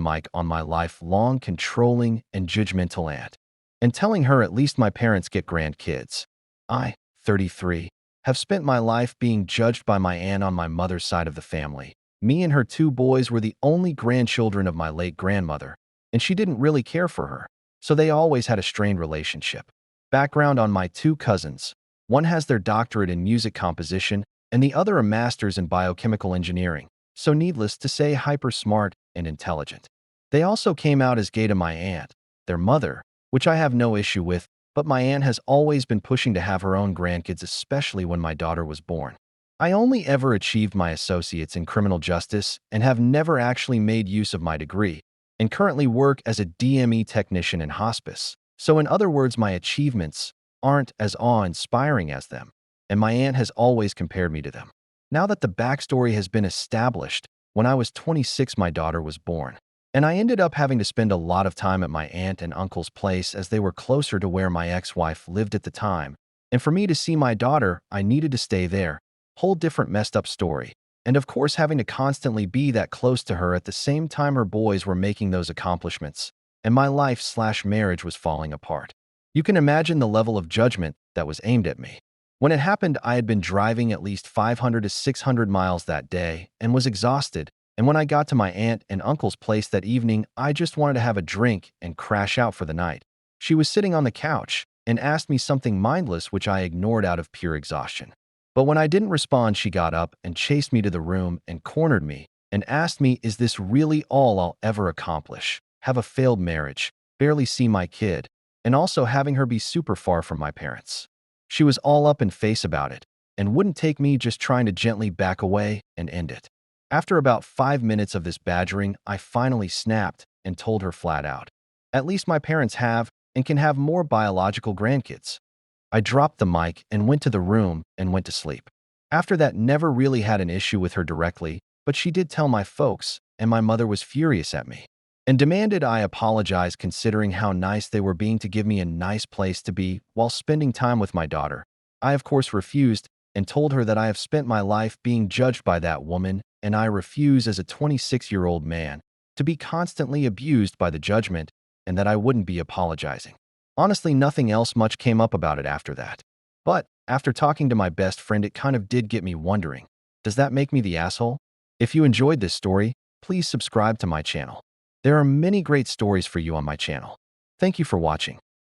mic on my lifelong controlling and judgmental aunt, and telling her at least my parents get grandkids. I, 33, have spent my life being judged by my aunt on my mother's side of the family. Me and her two boys were the only grandchildren of my late grandmother, and she didn't really care for her, so they always had a strained relationship. Background on my two cousins. One has their doctorate in music composition, and the other a master's in biochemical engineering, so needless to say hyper smart and intelligent. They also came out as gay to my aunt, their mother, which I have no issue with, but my aunt has always been pushing to have her own grandkids, especially when my daughter was born. I only ever achieved my associates in criminal justice and have never actually made use of my degree, and currently work as a DME technician in hospice. So in other words, my achievements aren't as awe-inspiring as them, and my aunt has always compared me to them. Now that the backstory has been established, when I was 26, my daughter was born, and I ended up having to spend a lot of time at my aunt and uncle's place as they were closer to where my ex-wife lived at the time. And for me to see my daughter, I needed to stay there. Whole different messed up story. And of course, having to constantly be that close to her at the same time her boys were making those accomplishments, and my life/marriage was falling apart. You can imagine the level of judgment that was aimed at me. When it happened, I had been driving at least 500 to 600 miles that day and was exhausted, and when I got to my aunt and uncle's place that evening, I just wanted to have a drink and crash out for the night. She was sitting on the couch and asked me something mindless which I ignored out of pure exhaustion. But when I didn't respond, she got up and chased me to the room and cornered me and asked me, is this really all I'll ever accomplish? Have a failed marriage, barely see my kid, and also having her be super far from my parents. She was all up in face about it and wouldn't take me just trying to gently back away and end it. After about 5 minutes of this badgering, I finally snapped and told her flat out, at least my parents have and can have more biological grandkids. I dropped the mic and went to the room and went to sleep. After that, never really had an issue with her directly, but she did tell my folks, and my mother was furious at me and demanded I apologize considering how nice they were being to give me a nice place to be while spending time with my daughter. I of course refused and told her that I have spent my life being judged by that woman, and I refuse as a 26-year-old man to be constantly abused by the judgment, and that I wouldn't be apologizing. Honestly, nothing else much came up about it after that. But after talking to my best friend, it kind of did get me wondering, does that make me the asshole? If you enjoyed this story, please subscribe to my channel. There are many great stories for you on my channel. Thank you for watching.